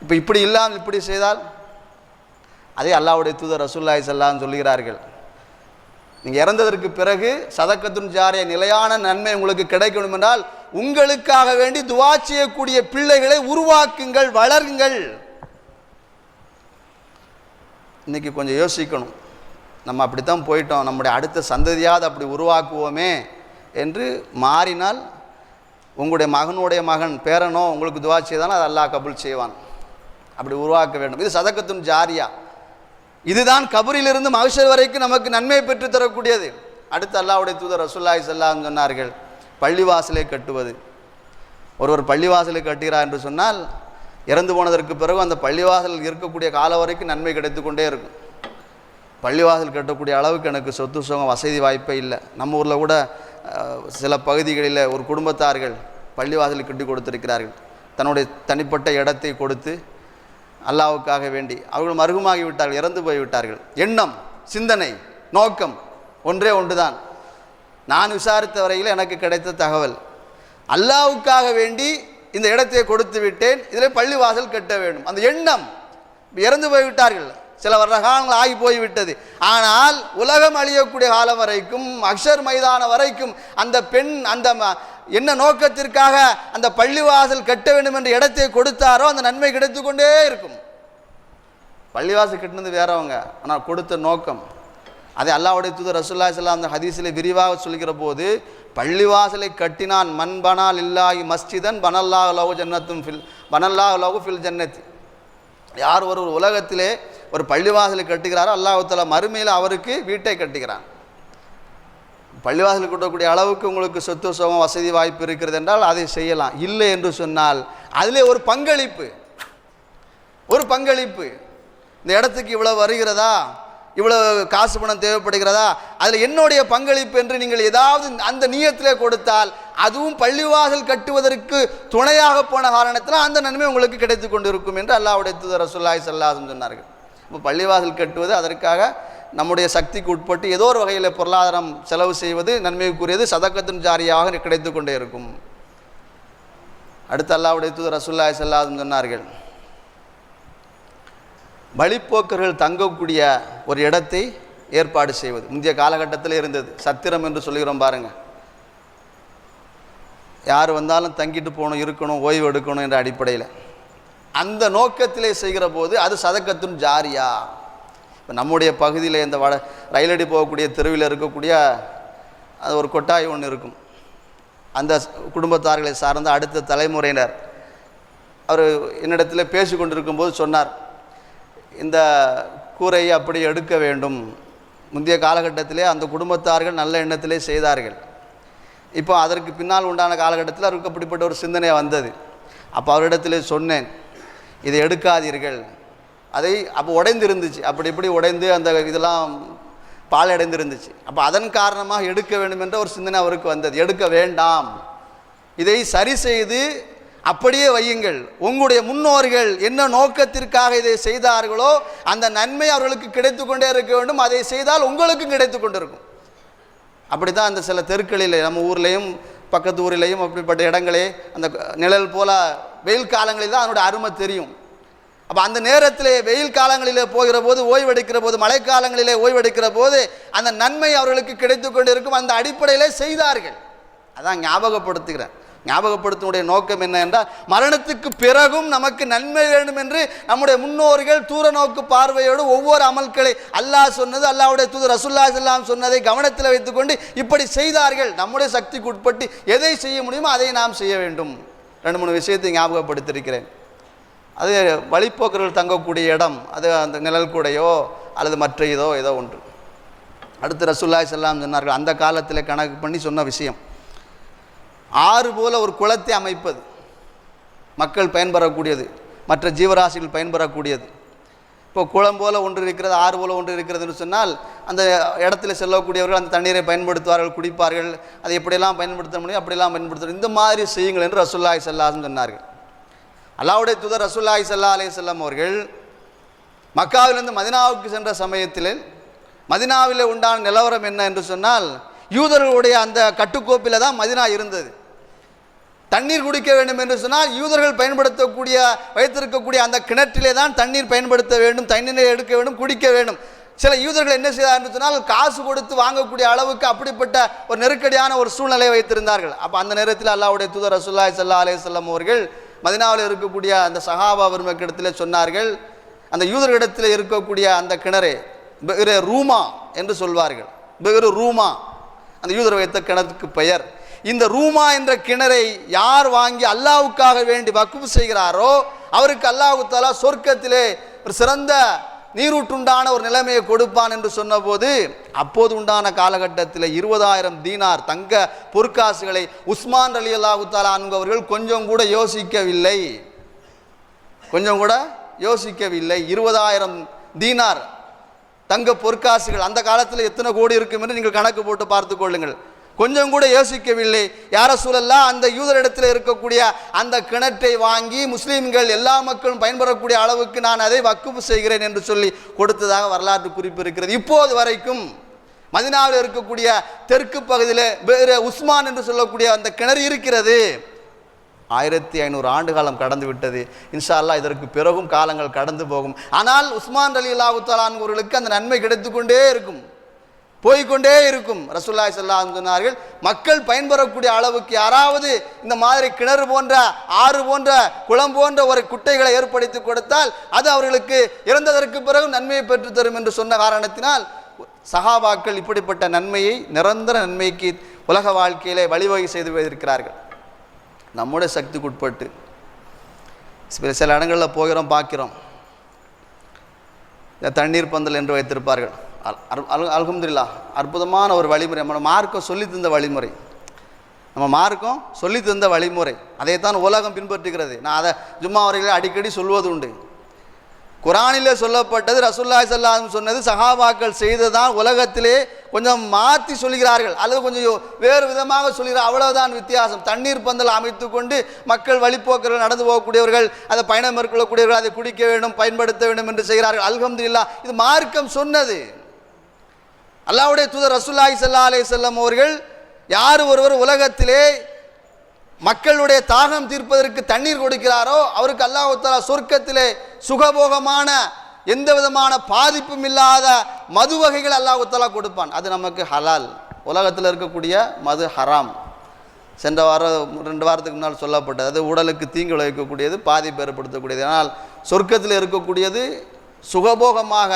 Speaker 2: இப்போ இப்படி இல்லாமல் இப்படி செய்தால் அதே அல்லாஹ்வுடைய தூதர் ரசூலுல்லாஹி ஸல்லல்லாஹு அலைஹி சொல்கிறார்கள், நீங்கள் இறந்ததற்கு பிறகு சதக்கத்துன் ஜாரியா நிலையான நன்மை உங்களுக்கு கிடைக்கணும் என்றால் உங்களுக்காக வேண்டி துவா செய்யக்கூடிய பிள்ளைகளை உருவாக்குங்கள், வளருங்கள். இன்றைக்கி கொஞ்சம் யோசிக்கணும். நம்ம அப்படித்தான் போயிட்டோம், நம்முடைய அடுத்த சந்ததியாவது அப்படி உருவாக்குவோமே என்று மாறினால் உங்களுடைய மகனுடைய மகன் பேரனோ உங்களுக்கு துவா செய்தாலும் அது அல்லாஹ் கபூல் செய்வான். அப்படி உருவாக்க வேண்டும். இது சதக்கத்துன் ஜாரியா. இதுதான் கபரிலிருந்து மஹ்ஷர் வரைக்கும் நமக்கு நன்மை பெற்று தரக்கூடியது. அடுத்து அல்லாஹ்வுடைய தூதர் ரசூலுல்லாஹி ஸல்லல்லாஹு அலைஹி சொன்னார்கள், பள்ளிவாசலை கட்டுவது. ஒருவர் பள்ளிவாசலை கட்டுகிறார் என்று சொன்னால் இறந்து போனதற்கு பிறகு அந்த பள்ளிவாசல் இருக்கக்கூடிய காலம் வரைக்கும் நன்மை கிடைத்து கொண்டே இருக்கும். பள்ளிவாசல் கட்டக்கூடிய அளவுக்கு எனக்கு சொத்து சுகம் வசதி வாய்ப்பே இல்லை. நம்ம ஊரில் கூட சில பகுதிகளில் ஒரு குடும்பத்தார்கள் பள்ளிவாசலை கட்டி கொடுத்திருக்கிறார்கள். தன்னுடைய தனிப்பட்ட இடத்தை கொடுத்து அல்லாஹ்வுக்காக வேண்டி அவர்கள் மருகமாகி விட்டார்கள், இறந்து போய்விட்டார்கள். எண்ணம், சிந்தனை, நோக்கம் ஒன்றே ஒன்றுதான். நான் விசாரித்த வரையில் எனக்கு கிடைத்த தகவல், அல்லாஹ்வுக்காக வேண்டி இந்த இடத்தை கொடுத்து விட்டேன், இதில் பள்ளிவாசல் கட்ட வேண்டும். அந்த எண்ணம், இறந்து போய்விட்டார்கள், சில வருடங்கள் ஆகி போய்விட்டது. ஆனால் உலகம் அழியக்கூடிய காலம் வரைக்கும், அக்ஷர் மைதான வரைக்கும் அந்த பெண் அந்த என்ன நோக்கத்திற்காக அந்த பள்ளிவாசல் கட்ட வேண்டும் என்ற இடத்தை கொடுத்தாரோ அந்த நன்மை கிடைத்து கொண்டே இருக்கும். பள்ளிவாசல் கட்டினது வேறவங்க, ஆனால் கொடுத்த நோக்கம் அதை அல்லாஹ்வுடைய தூதர் ரசூலுல்லாஹி ஸல்லல்லாஹு அலைஹி வஸல்லம் அந்த ஹதீஸில் விரிவாக சொல்கிற போது, பள்ளிவாசலை கட்டினான் மன் பனால் இல்லாஹி மஸ்ஜிதன் பனல்லாஹு லஹு ஜன்னத்துன் ஃபில் பனல்லாஹு லஹு ஃபில் ஜன்னத்தி. யார் ஒரு உலகத்திலே ஒரு பள்ளிவாசலை கட்டுகிறாரோ அல்லாஹ் தஆலா மறுமையில் அவருக்கு வீட்டை கட்டுகிறான். பள்ளிவாசல் கட்டக்கூடிய அளவுக்கு உங்களுக்கு சொத்து சுகம் வசதி வாய்ப்பு இருக்கிறது என்றால் அதை செய்யலாம். இல்லை என்று சொன்னால் அதிலே ஒரு பங்களிப்பு, இந்த இடத்துக்கு இவ்வளவு வருகிறதா, இவ்வளவு காசு பணம் தேவைப்படுகிறதா, அதில் என்னுடைய பங்களிப்பு என்று நீங்கள் ஏதாவது அந்த நியத்திலே கொடுத்தால் அதுவும் பள்ளிவாசல் கட்டுவதற்கு துணையாக போன காரணத்தில் அந்த நன்மை உங்களுக்கு கிடைத்து கொண்டிருக்கும் என்று அல்லாஹ்வுடைய தூதர் ரசூலுல்லாஹி ஸல்லல்லாஹு அலைஹி வஸல்லம் சொன்னார்கள். இப்போ பள்ளிவாசல் கட்டுவது அதற்காக நம்முடைய சக்திக்கு உட்பட்டு ஏதோ ஒரு வகையில் பொருளாதாரம் செலவு செய்வது நன்மைக்குரியது, சதக்கத்துன் ஜாரியாக கிடைத்து கொண்டே இருக்கும். அடுத்து அல்லாஹ்வுடைய தூதர் ரசூலுல்லாஹி ஸல்லல்லாஹு அலைஹி வஸல்லம் சொன்னார்கள், வழிப்போக்கர்கள் தங்கக்கூடிய ஒரு இடத்தை ஏற்பாடு செய்வது முந்தைய காலகட்டத்தில் இருந்தது. சத்திரம் என்று சொல்லுகிறோம் பாருங்கள். யார் வந்தாலும் தங்கிட்டு போகணும், இருக்கணும், ஓய்வு எடுக்கணும் என்ற அடிப்படையில் அந்த நோக்கத்திலே செய்கிற போது அது சதக்கத்துன் ஜாரியா. இப்போ நம்முடைய பகுதியில் இந்த ரயிலடி போகக்கூடிய தெருவில் இருக்கக்கூடிய அது ஒரு கொட்டாய் ஒன்று இருக்கும். அந்த குடும்பத்தார்களை சார்ந்த அடுத்த தலைமுறையினர் அவர் என்னிடத்தில் பேசி கொண்டிருக்கும்போது சொன்னார், இந்த கூரையை அப்படி எடுக்க வேண்டும். முந்தைய காலகட்டத்திலே அந்த குடும்பத்தார்கள் நல்ல எண்ணத்திலே செய்தார்கள். இப்போ அதற்கு பின்னால் உண்டான காலகட்டத்தில் அவருக்கு அப்படிப்பட்ட ஒரு சிந்தனை வந்தது. அப்போ அவரிடத்திலே சொன்னேன், இதை எடுக்காதீர்கள். அதை அப்போ உடைந்து இருந்துச்சு, அப்படி இப்படி உடைந்து அந்த இதெல்லாம் பாழடைந்து இருந்துச்சு. அப்போ அதன் காரணமாக எடுக்க வேண்டும் என்ற ஒரு சிந்தனை அவருக்கு வந்தது. எடுக்க வேண்டாம், இதை சரி செய்து அப்படியே வையுங்கள். உங்களுடைய முன்னோர்கள் என்ன நோக்கத்திற்காக இதை செய்தார்களோ அந்த நன்மை அவர்களுக்கு கிடைத்து கொண்டே இருக்க வேண்டும். அதை செய்தால் உங்களுக்கும் கிடைத்து கொண்டிருக்கும். அப்படி தான் அந்த சில தெருக்களில் நம்ம ஊர்லேயும் பக்கத்து ஊரிலையும் அப்படிப்பட்ட இடங்களே அந்த நிழல் போல வெயில் காலங்களில் தான் அதனுடைய அருமை தெரியும். அப்போ அந்த நேரத்திலே வெயில் காலங்களிலே போகிற போது, ஓய்வெடுக்கிற போது, மழைக்காலங்களிலே ஓய்வெடுக்கிற போது அந்த நன்மை அவர்களுக்கு கிடைத்து கொண்டு இருக்கும். அந்த அடிப்படையிலே செய்தார்கள். அதான் ஞாபகப்படுத்துகிறேன். ஞாபகப்படுத்தினுடைய நோக்கம் என்ன என்றால், மரணத்துக்கு பிறகும் நமக்கு நன்மை வேண்டும் என்று நம்முடைய முன்னோர்கள் தூர நோக்கு பார்வையோடு ஒவ்வொரு அமல்களை அல்லாஹ் சொன்னது, அல்லாஹ்வுடைய தூதர் ரசூலுல்லாஹி ஸல்லல்லாஹு அலைஹி வஸல்லம் சொன்னதை கவனத்தில் வைத்துக்கொண்டு இப்படி செய்தார்கள். நம்முடைய சக்திக்கு உட்பட்டு எதை செய்ய முடியுமோ அதை நாம் செய்ய வேண்டும். 2-3 விஷயத்தை ஞாபகப்படுத்தியிருக்கிறேன். அது வழிப்போக்கர்கள் தங்கக்கூடிய இடம், அது அந்த நிழல் கூடையோ அல்லது மற்ற ஏதோ ஒன்று. அடுத்து ரசூலுல்லாஹி ஸல்லல்லாஹு அலைஹி வஸல்லம் சொன்னார்கள், அந்த காலத்தில் கணக்கு பண்ணி சொன்ன விஷயம், ஆறு போல ஒரு குளத்தை அமைப்பது, மக்கள் பயன்பெறக்கூடியது, மற்ற ஜீவராசிகள் பயன்பெறக்கூடியது. இப்போ குளம் போல ஒன்று இருக்கிறது, ஆறு போல ஒன்று இருக்கிறதுன்னு சொன்னால் அந்த இடத்துல செல்லக்கூடியவர்கள் அந்த தண்ணீரை பயன்படுத்துவார்கள், குடிப்பார்கள். அதை எப்படியெல்லாம் பயன்படுத்த முடியும் அப்படியெல்லாம் பயன்படுத்த. இந்த மாதிரி செய்யுங்கள் என்று ரசூலுல்லாஹி ஸல்லல்லாஹு அலைஹி வஸல்லம் சொன்னார்கள். அல்லாஹ்வுடைய தூதர் ரசூலுல்லாஹி ஸல்லல்லாஹு அலைஹி வஸல்லம் அவர்கள் மக்காவிலிருந்து மதீனாவுக்கு சென்ற சமயத்தில் மதீனாவிலே உண்டான நிலவரம் என்ன என்று சொன்னால், யூதர்களுடைய அந்த கட்டுக்கோப்பில் தான் மதீனா இருந்தது. தண்ணீர் குடிக்க வேண்டும் என்று சொன்னால் யூதர்கள் பயன்படுத்தக்கூடிய வைத்திருக்கக்கூடிய அந்த கிணற்றிலே தான் தண்ணீர் பயன்படுத்த வேண்டும், தண்ணீரை எடுக்க வேண்டும், குடிக்க வேண்டும். சில யூதர்கள் என்ன செய்தார் என்று சொன்னால், காசு கொடுத்து வாங்கக்கூடிய அளவுக்கு அப்படிப்பட்ட ஒரு நெருக்கடியான ஒரு சூழ்நிலையை வைத்திருந்தார்கள். அப்போ அந்த நேரத்தில் அல்லாஹ்வுடைய தூதர் ரசூலுல்லாஹி ஸல்லல்லாஹு அலைஹி வஸல்லம் அவர்கள் மதீனாவில் இருக்கக்கூடிய அந்த சஹாபா பெருமக்களிடத்தில் சொன்னார்கள், அந்த யூதர்களிடத்தில் இருக்கக்கூடிய அந்த கிணறு பிரு ரூமா என்று சொல்வார்கள். பிரு ரூமா அந்த யூதர் வைத்த கிணத்துக்கு பெயர். இந்த ரூமா என்ற கிணறை யார் வாங்கி அல்லாஹ்வுக்காக வேண்டி வக்ஃப் செய்கிறாரோ அவருக்கு அல்லாஹ் தஆலா சொர்க்கத்திலே ஒரு சிறந்த நீரூற்றுண்டான ஒரு நிலைமையை கொடுப்பான் என்று சொன்னபோது, அப்போது உண்டான காலகட்டத்தில் 20,000 தீனார் தங்க பொற்காசுகளை உஸ்மான் ரலியல்லாஹு தஆலா அன்ஹு அவர்கள் கொஞ்சம் கூட யோசிக்கவில்லை. 20,000 தீனார் தங்க பொற்காசுகள் அந்த காலத்தில் எத்தனை கோடி இருக்கும் என்று நீங்கள் கணக்கு போட்டு பார்த்து கொள்ளுங்கள். கொஞ்சம் கூட யோசிக்கவில்லை. யா ரசூலல்லாஹ், அந்த யூதரிடத்தில் இருக்கக்கூடிய அந்த கிணற்றை வாங்கி முஸ்லீம்கள் எல்லா மக்களும் பயன்பெறக்கூடிய அளவுக்கு நான் அதை வக்ஃப் செய்கிறேன் என்று சொல்லி கொடுத்ததாக வரலாற்று குறிப்பு இருக்கிறது. இப்போது வரைக்கும் மதீனாவில் இருக்கக்கூடிய தெற்கு பகுதியில் வேறு உஸ்மான் என்று சொல்லக்கூடிய அந்த கிணறு இருக்கிறது. 1500 ஆண்டு காலம் கடந்து விட்டது. இன்ஷா அல்லாஹ் இதற்கு பிறகும் காலங்கள் கடந்து போகும். ஆனால் உஸ்மான் ரலியல்லாஹு தஆலா அவர்களுக்கு அந்த நன்மை கிடைத்து கொண்டே இருக்கும், போய்கொண்டே இருக்கும். ரசூலுல்லாஹி ஸல்லல்லாஹு அலைஹி வஸல்லம் சொன்னார்கள், மக்கள் பயன்பெறக்கூடிய அளவுக்கு யாராவது இந்த மாதிரி கிணறு போன்ற, ஆறு போன்ற, குளம் போன்ற ஒரு குட்டைகளை ஏற்படுத்தி கொடுத்தால் அது அவர்களுக்கு இறந்ததற்கு பிறகு நன்மையை பெற்று தரும் என்று சொன்ன காரணத்தினால் சஹாபாக்கள் இப்படிப்பட்ட நன்மையை, நிரந்தர நன்மைக்கு உலக வாழ்க்கையிலே வழிவகை செய்து வைத்திருக்கிறார்கள். நம்முடைய சக்திக்கு உட்பட்டு சில இடங்களில் போகிறோம், பார்க்கிறோம், தண்ணீர் பந்தல் என்று வைத்திருப்பார்கள். அல்ஹம்துலில்லாஹ், அற்புதமான ஒரு வழிமுறை. நம்ம மார்க்கம் சொல்லி தந்த வழிமுறை, நம்ம மார்க்கம் சொல்லி தந்த வழிமுறை, அதைத்தான் உலகம் பின்பற்றுகிறது. நான் அதை ஜும்மா வரையிலே அடிக்கடி சொல்வது உண்டு. குரானிலே சொல்லப்பட்டது, ரசூலுல்லாஹி ஸல்லல்லாஹு அலைஹி வஸல்லம் சொன்னது, சஹாபாக்கள் செய்ததான் உலகத்திலே கொஞ்சம் மாற்றி சொல்கிறார்கள் அல்லது கொஞ்சம் வேறு விதமாக சொல்கிறார்கள், அவ்வளவுதான் வித்தியாசம். தண்ணீர் பந்தல் அமைத்து கொண்டு மக்கள் வழிப்போக்கர்கள், நடந்து போகக்கூடியவர்கள், அதை பயணம் மேற்கொள்ளக்கூடியவர்கள் அதை குடிக்க வேண்டும், பயன்படுத்த வேண்டும் என்று செய்கிறார்கள். அல்ஹம்துலில்லாஹ், இது மார்க்கம் சொன்னது. அல்லாஹ்வுடைய தூதர் ரசூலுல்லாஹி ஸல்லல்லாஹு அலைஹி வஸல்லம் அவர்கள், யார் ஒருவர் உலகத்திலே மக்களுடைய தாகம் தீர்ப்பதற்கு தண்ணீர் கொடுக்கிறாரோ அவருக்கு அல்லாஹ் தஆலா சொர்க்கத்திலே சுகபோகமான எந்த விதமான பாதிப்பும் இல்லாத மது வகைகள் அல்லாஹ் தஆலா கொடுப்பான். அது நமக்கு ஹலால். உலகத்தில் இருக்கக்கூடிய மது ஹராம். சென்ற வாரம் 2 வாரத்துக்கு முன்னால் சொல்லப்பட்டது. அது உடலுக்கு தீங்கு விளைவிக்கக்கூடியது, பாதிப்பு ஏற்படுத்தக்கூடியது. ஆனால் சொர்க்கத்தில் இருக்கக்கூடியது சுகபோகமாக,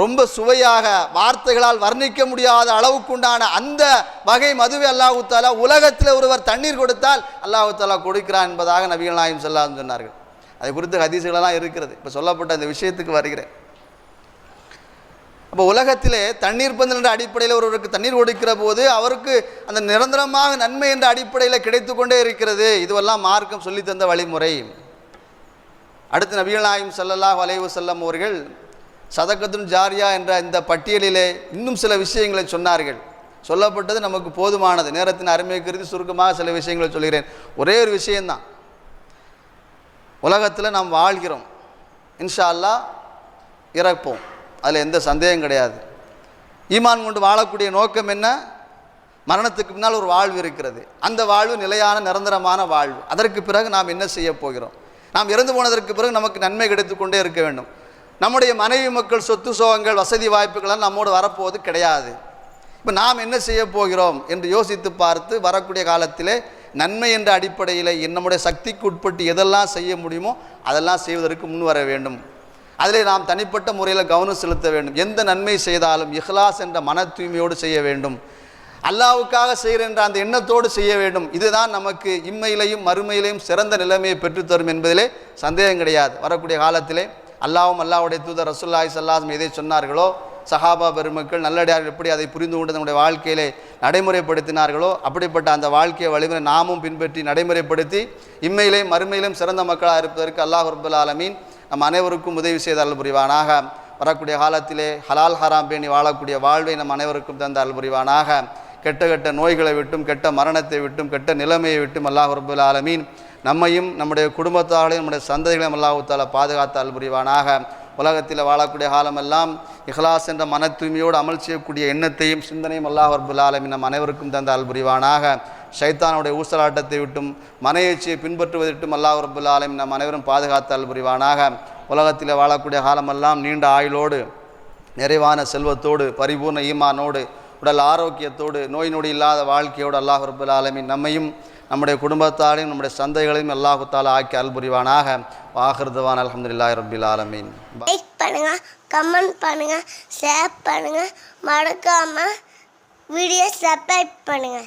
Speaker 2: ரொம்ப சுவையாக, வார்த்தைகளால் வர்ணிக்க முடியாத அளவுக்குண்டான அந்த வகை மதுவை அல்லாஹ் தஆலா உலகத்தில் ஒருவர் தண்ணீர் கொடுத்தால் அல்லாஹ் தஆலா கொடுக்கிறான் என்பதாக நபிகள் நாயகம் ஸல்லல்லாஹு அலைஹி வஸல்லம் சொன்னார்கள். அதை குறித்து ஹதீஸ்களெல்லாம் இருக்கிறது. இப்போ சொல்லப்பட்ட அந்த விஷயத்துக்கு வருகிறேன். அப்போ உலகத்திலே தண்ணீர் பந்தல் என்ற அடிப்படையில் ஒருவருக்கு தண்ணீர் கொடுக்கிற போது அவருக்கு அந்த நிரந்தரமாக நன்மை என்ற அடிப்படையில் கிடைத்து கொண்டே இருக்கிறது. இதுவெல்லாம் மார்க்கம் சொல்லித்தந்த வழிமுறை. அடுத்து நபிகள் நாயகம் ஸல்லல்லாஹு அலைஹி வஸல்லம் அவர்கள் சதகத்துன் ஜாரியா என்ற இந்த பட்டியலிலே இன்னும் சில விஷயங்களை சொன்னார்கள். சொல்லப்பட்டது நமக்கு போதுமானது. நேரத்தின் அருமை கருதி சுருக்கமாக சில விஷயங்களை சொல்கிறேன். ஒரே ஒரு விஷயந்தான். உலகத்தில் நாம் வாழ்கிறோம், இன்ஷா அல்லாஹ் இறப்போம், அதில் எந்த சந்தேகம் கிடையாது. ஈமான் கொண்டு வாழக்கூடிய நோக்கம் என்ன? மரணத்துக்கு பின்னால் ஒரு வாழ்வு இருக்கிறது. அந்த வாழ்வு நிலையான நிரந்தரமான வாழ்வு. அதற்கு பிறகு நாம் என்ன செய்ய போகிறோம்? நாம் இறந்து போனதற்கு பிறகு நமக்கு நன்மை கிடைத்து கொண்டே இருக்க வேண்டும். நம்முடைய மனைவி மக்கள், சொத்து சோகங்கள், வசதி வாய்ப்புகள் நம்மோடு வரப்போவது கிடையாது. இப்போ நாம் என்ன செய்ய போகிறோம் என்று யோசித்து பார்த்து வரக்கூடிய காலத்திலே நன்மை என்ற அடிப்படையில் நம்முடைய சக்திக்கு உட்பட்டு எதெல்லாம் செய்ய முடியுமோ அதெல்லாம் செய்வதற்கு முன் வர வேண்டும். அதிலே நாம் தனிப்பட்ட முறையில் கவனம் செலுத்த வேண்டும். எந்த நன்மை செய்தாலும் இஹ்லாஸ் என்ற மன தூய்மையோடு செய்ய வேண்டும். அல்லாஹ்வுக்காக செய்கிற என்ற அந்த எண்ணத்தோடு செய்ய வேண்டும். இதுதான் நமக்கு இம்மையிலையும் மறுமையிலையும் சிறந்த நிலைமையை பெற்றுத்தரும் என்பதிலே சந்தேகம் கிடையாது. வரக்கூடிய காலத்திலே அல்லாஹ்வும் அல்லாஹ்வுடைய தூதர் ரசூலுல்லாஹி ஸல்லல்லாஹு அலைஹி வஸல்லம் எதை சொன்னார்களோ, சஹாபா பெருமக்கள் நல்லடியார்கள் எப்படி அதை புரிந்து கொண்டு நம்முடைய வாழ்க்கையிலே நடைமுறைப்படுத்தினார்களோ அப்படிப்பட்ட அந்த வாழ்க்கையை வழிமுறை நாமும் பின்பற்றி நடைமுறைப்படுத்தி இம்மையிலையும் மறுமையிலும் சிறந்த மக்களாக இருப்பதற்கு அல்லாஹ் ரப்பல் ஆலமீன் நம் அனைவருக்கும் உதவி செய்த அருள் புரிவானாக. வரக்கூடிய காலத்திலே ஹலால் ஹராம் பேணி வாழக்கூடிய வாழ்வை நம் அனைவருக்கும் தந்த அருள் புரிவானாக. கெட்ட கெட்ட நோய்களை விட்டும், கெட்ட மரணத்தை விட்டும், கெட்ட நிலைமையை விட்டும் அல்லாஹ் ரப்பல் ஆலமீன் நம்மையும் நம்முடைய குடும்பத்தார்களையும் நம்முடைய சந்ததிகளையும் அல்லாஹ் தஆலா பாதுகாத்த அருள் புரிவானாக. உலகத்தில் வாழக்கூடிய காலமெல்லாம் இஹ்லாஸ் என்ற மன தூய்மையோடு அமல் செய்யக்கூடிய எண்ணத்தையும் சிந்தனையும் அல்லாஹ் ரப்பல் ஆலமீன் நம் அனைவருக்கும் தந்த அருள் புரிவானாக. ஷைத்தானுடைய ஊசலாட்டத்தை விட்டும் மனையச்சியை பின்பற்றுவதை விட்டும் அல்லாஹ் ரப்பல் ஆலமீன் நம் அனைவரும் பாதுகாத்த அருள் புரிவானாக. உலகத்தில் வாழக்கூடிய காலமெல்லாம் நீண்ட ஆயுளோடு, நிறைவான செல்வத்தோடு, பரிபூர்ண ஈமானோடு, உடல் ஆரோக்கியத்தோடு, நோய் நொடி இல்லாத வாழ்க்கையோடு அல்லாஹ் ரப்பல் ஆலமீன் நம்மையும் நம்முடைய குடும்பத்தாரையும் நம்முடைய சந்தைகளையும் அல்லாஹ் தஆலா ஆக்கி அருள் புரிவானாக. வாஹிர் தவானா அல்ஹம்துலில்லாஹி ரப்பில் ஆலமீன்.
Speaker 3: லைக் பண்ணுங்க, கமெண்ட் பண்ணுங்க, ஷேர் பண்ணுங்க, மறக்காம வீடியோ சப்ஸ்கிரைப் பண்ணுங்க.